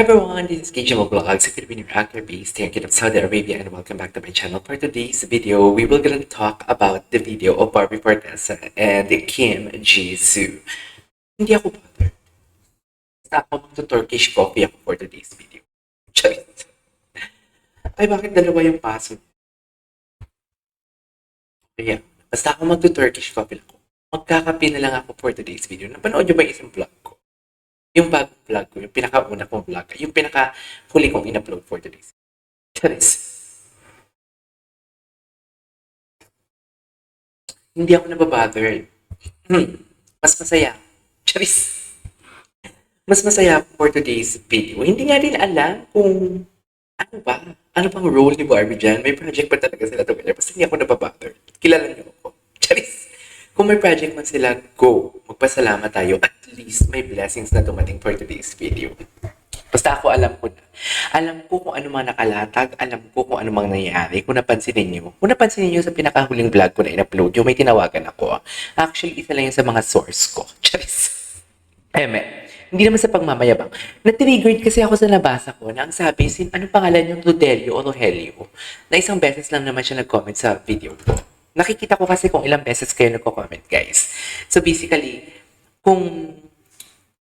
Hi everyone, this is KJ Vlogs, a Filipino actor based here in Saudi Arabia, and welcome back to my channel. For today's video, we will gonna talk about the video of Barbie Fortesa and Kim Jisoo. Hindi ako bothered. Basta ako magto-Turkish coffee ako for today's video. Charit. Ay, bakit dalawa yung paso? Kaya, basta ako magto-Turkish coffee lang ako. Magkakape na lang ako for today's video. Napanood nyo ba yung isang vlog ko? Yung bagong vlog ko, yung pinaka-una kong vlog, yung pinaka-huli kong in-upload for today's video. Charis. Hindi ako nababother. Mas masaya. Charis. Mas masaya ako for today's video. Hindi nga din alam kung ano ba? Ano bang role ni Barbie dyan? May project pa talaga sila together. Basta hindi ako nababother. Kilala niyo ako. Charis. Kung may project man sila, go. Magpasalamat tayo. At least may blessings na dumating for today's video. Basta ako alam ko na. Alam ko kung ano mga nakalatag. Alam ko kung ano mga nangyayari. Kung napansin ninyo sa pinakahuling vlog ko na in-upload, yung may tinawagan ako. Actually, isa lang yun sa mga source ko. Charis. Hindi naman sa pagmamayabang. Na-triggered kasi ako sa nabasa ko na ang sabi, anong pangalan yung Rodelio o Rogelio? Na isang beses lang naman siya nag-comment sa video ko. Nakikita ko kasi kung ilang beses kayo nagko-comment, guys. So basically, kung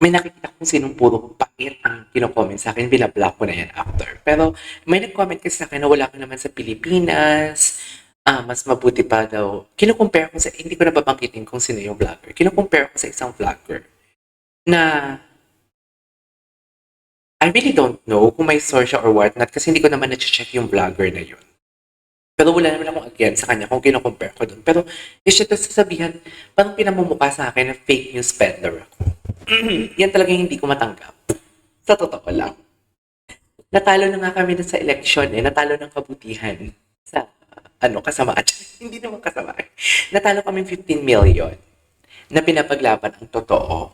may nakikita kung sinong puro pait ang kino-comment sa akin, binablock ko na yan after. Pero may nag-comment kasi sa akin na wala ka naman sa Pilipinas, mas mabuti pa daw. Kino-compare ko sa, hindi ko na babangkitin kung sino yung vlogger. Kino-compare ko sa isang vlogger na I really don't know kung may source siya or whatnot kasi hindi ko naman na-check yung vlogger na yun. Pero wala naman akong against sa kanya kung kino-compare ko dun. Pero siya ito sasabihan, parang pinamumukha sa akin na fake news peddler ako. Yan talaga hindi ko matanggap. Sa totoo lang. Natalo na nga kami dun sa election natalo ng kabutihan sa kasamaan. Hindi naman kasamaan. Natalo kami 15 million na pinapaglaban ang totoo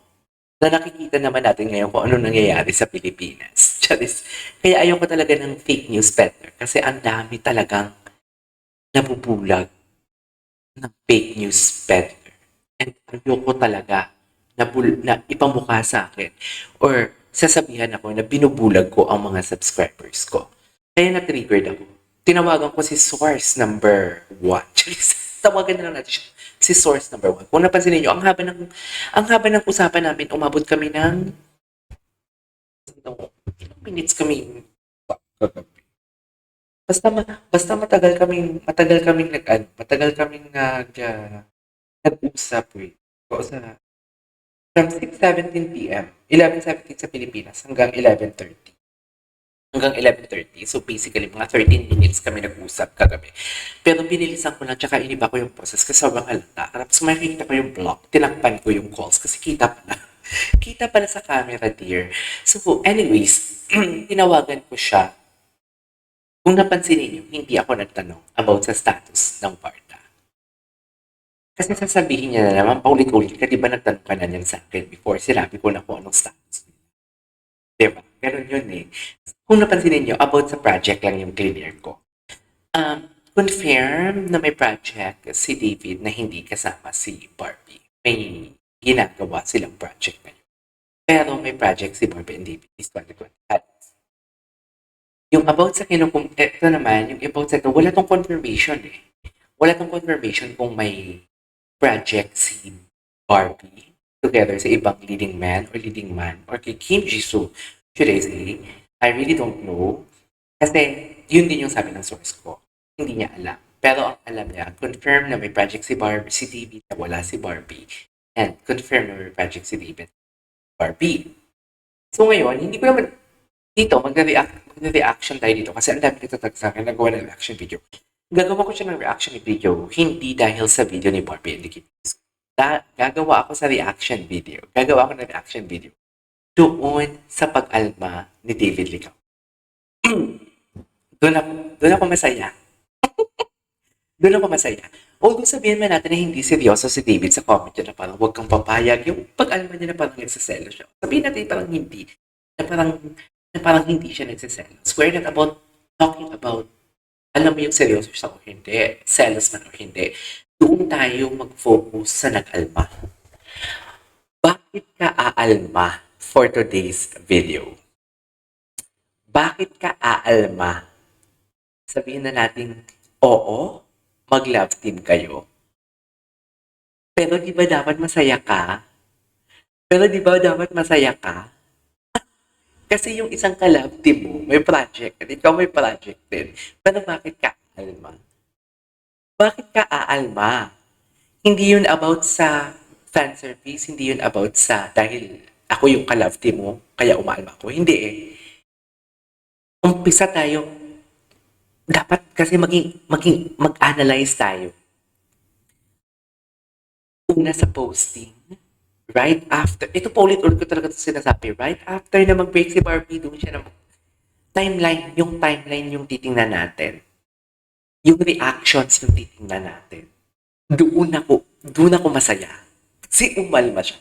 na nakikita naman natin ngayon kung ano nangyayari sa Pilipinas. Charis. Kaya ayoko talaga ng fake news peddler kasi ang dami talagang nabubulag ng fake news peddler. And ayoko talaga na ipamukha sa akin or sasabihan ako na binubulag ko ang mga subscribers ko. Kaya na-triggered ako. Tinawagan ko si source number 1. Charis. Tawagan na lang natin siya. Si source number 1. Kung napansin niyo, ang haba ng usapan namin, umabot kami ng ilang minutes kami kagabi. Basta matagal kaming nag-usap from 6:17 p.m. 11:17 sa Pilipinas hanggang 11:30. So basically, mga 13 minutes kami nag-usap kagabi. Pero binilisan ko lang, tsaka iniba ko yung process kasi sobrang halata. Tapos makikita ko yung block, tinakpan ko yung calls kasi kita pala. Kita pala sa camera, dear. So anyways, tinawagan ko siya. Kung napansin niyo, hindi ako nagtanong about sa status ng Barda. Kasi sasabihin niya na naman, paulit-ulit ka, di ba nagtanong ka na niyan sa akin before, sinabi ko na kung anong status. Diba? Ganun yun Kung napansin niyo, about sa project lang yung clear ko. Confirm na may project si David na hindi kasama si Barbie. May ginagawa silang project ngayon. Pero may project si Barbie and David is 2025. Yung about sa ito naman, yung about sa ito, wala tong confirmation Wala tong confirmation kung may project si Barbie together sa ibang leading man or kay Kim Jisoo. Should I say, I really don't know. Kasi yun din yung sabi ng source ko. Hindi niya alam. Pero ang alam niya, confirm na may project si David na wala si Barbie. And confirm na may project si David Barbie. So ngayon, hindi ko naman dito, magre-reaction tayo dito kasi ang dami nagtatag sa akin, nagawa ng reaction video. Gagawa ko siya ng reaction video, hindi dahil sa video ni Barbie and the Kids. Gagawa ako sa reaction video. Doon sa pag-alma ni David Licao. Doon ako masaya. Although sabihin man natin na hindi seryoso si David sa comment niya na parang huwag kang papayag, yung pag-alma niya na parang nagsaselo siya. Sabihin natin parang hindi. Na parang hindi siya nagsiselos. We're not about talking about alam mo yung seryoso siya o hindi, selos man o hindi. Doon tayo mag-focus sa nag-alma. Bakit ka aalma for today's video? bakit ka aalma? Sabihin na natin, oo, mag-love team kayo. Pero di ba dapat masaya ka? Pero di ba dapat masaya ka? Kasi yung isang ka-love team mo, may project, at ikaw may project din. Pero bakit ka aalma? Bakit ka aalma? Hindi yun about sa fan service, hindi yun about sa dahil ako yung ka-love team mo, kaya umaalma ako. Hindi eh. Umpisa tayo. Dapat kasi mag-analyze tayo. Una sa posting, right after, ito po ulit-ulit ko talaga ito sinasabi, right after na mag-break si Barbie, doon siya na timeline yung titingnan natin. Yung reactions yung titingnan natin. Doon ako masaya. Kasi umalma siya.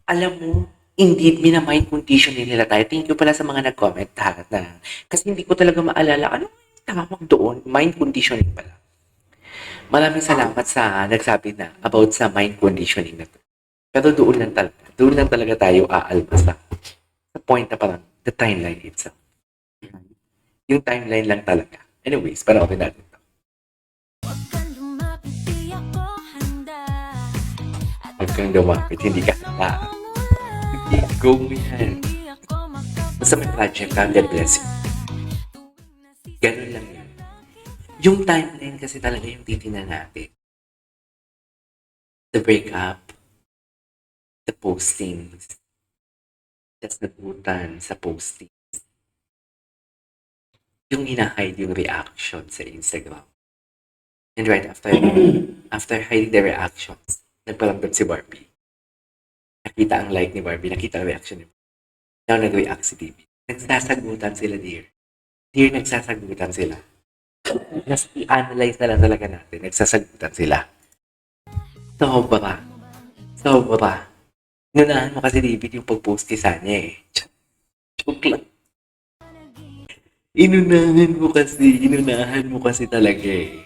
Alam mo, indeed, minamind conditioning nila tayo. Thank you pala sa mga nag-comment ha, na, kasi hindi ko talaga maalala, ano tawag doon? Mind conditioning pala. Maraming salamat sa nagsabi na about sa mind conditioning na to. Pero doon lang talaga tayo aalma sa point na parang the timeline itself. Yung timeline lang talaga. Anyways, panoorin natin to. Huwag kang lumapit, hindi ka handa. Go mo yan. Basta may project ka, God bless you. Ganun lang yan. Yung timeline kasi talaga yung titingnan natin. The breakup, the postings, tas nabutan sa postings. Yung hina-hide yung reaction sa Instagram. And right after hiding the reactions, nagparamdam si Barbie. Nakita ang like ni Barbie, nakita ang reaction ni Barbie. Now nag-react si TV. Nagsasagutan sila, dear. Dear, nagsasagutan sila. Mas i-analyze na lang talaga natin. Nagsasagutan sila. Sobra. Inunahan mo kasi David yung pag-post kay Sanya eh. Joke lang. Inunahan mo kasi talaga eh.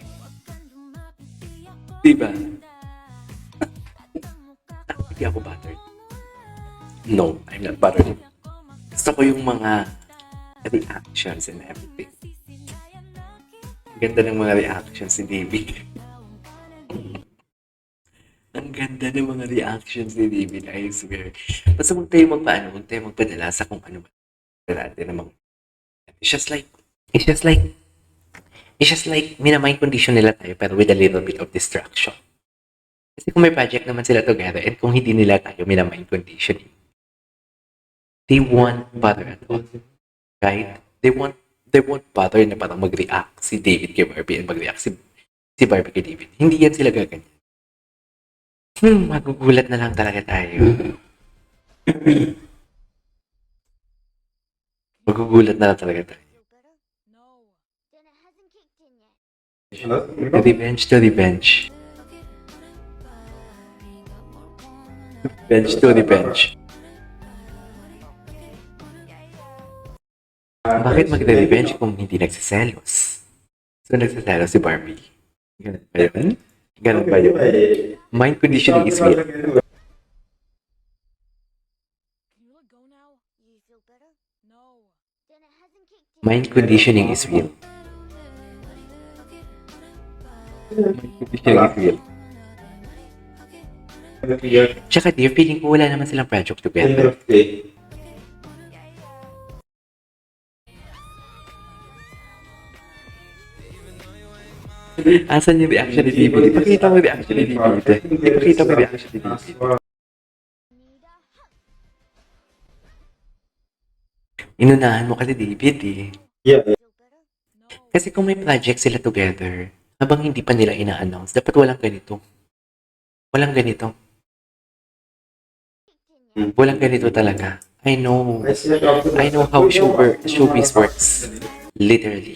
Diba? Hindi ako buttered. No, I'm not buttered. Gusto ko yung mga reactions and everything. Ang ganda ng mga reactions ni David. Ang ganda ng mga reactions ni David, I swear. Basta huwag tayo magpadala sa kung ano ba natin namang. It's just like minamind condition nila tayo pero with a little bit of distraction. Kasi kung may project naman sila together and kung hindi nila tayo minamind conditioning, they won't bother at all. Right? They won't bother na parang mag-react si David kay Barbie and mag-react si Barbie kay David. Hindi yan sila gaganyan. Magugulat na lang talaga tayo. Magugulat na lang talaga tayo. Revenge to revenge. Revenge to revenge. Bakit magre-revenge kung hindi nagsiselos? So, nagsiselos si Barbie. Ganun ba yun? Ganun ba yun? Mind conditioning is real. Mind conditioning is real. Mind conditioning is real. Tsaka dear, feeling ko wala naman silang project together. Asan yung reaction ni David? Ipakita mo yung reaction ni David. Ipakita mo yung reaction ni David. Inunahan mo kasi David eh. Yeah. Kasi kung may project sila together, habang hindi pa nila ina-announce, dapat walang ganito. Walang ganito. Walang ganito talaga. I know how showbiz works. Literally.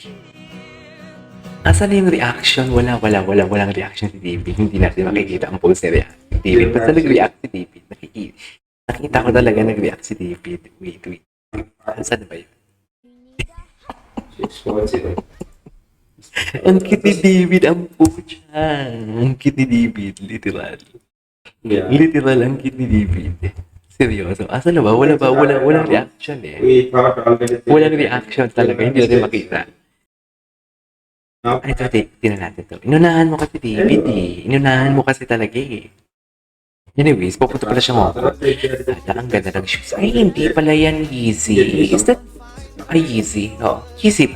Asan na yung reaction? Walang reaction si David. Hindi natin makikita ang post ni David. Basta nag-react si David. Nakita ko talaga nag-react si David. Wait. Asan na ba yun? Ang cute ni David, ang pucha. Ang cute ni David, literal. Yeah. Literal, ang cute ni David. Seryoso. Asa na ba? Wala ba? Walang reaction eh. Walang reaction talaga. Hindi natin makita. Ay, ito, tingnan natin to. Inunahan mo kasi David eh. Inunahan mo kasi talaga eh. Anyways, pupunta pala siya Hong Kong. Hala, ang ganda ng shoes. Ay, hindi pala yan Yeezy. Is that... Ay, Yeezy. Oo, Yeezy.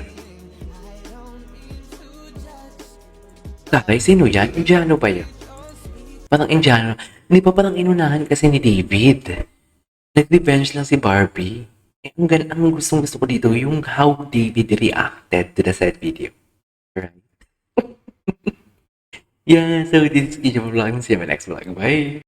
Tatay, sino yan? Indiano ba yan? Parang Indiano. Hindi pa parang inunahan kasi ni David. Nag-revenge lang si Barbie. Eh, ang gustong-gusto ko dito, yung how David reacted to the said video. Right? Yeah, so this is Kijam Vlog. See you in my next vlog. Bye!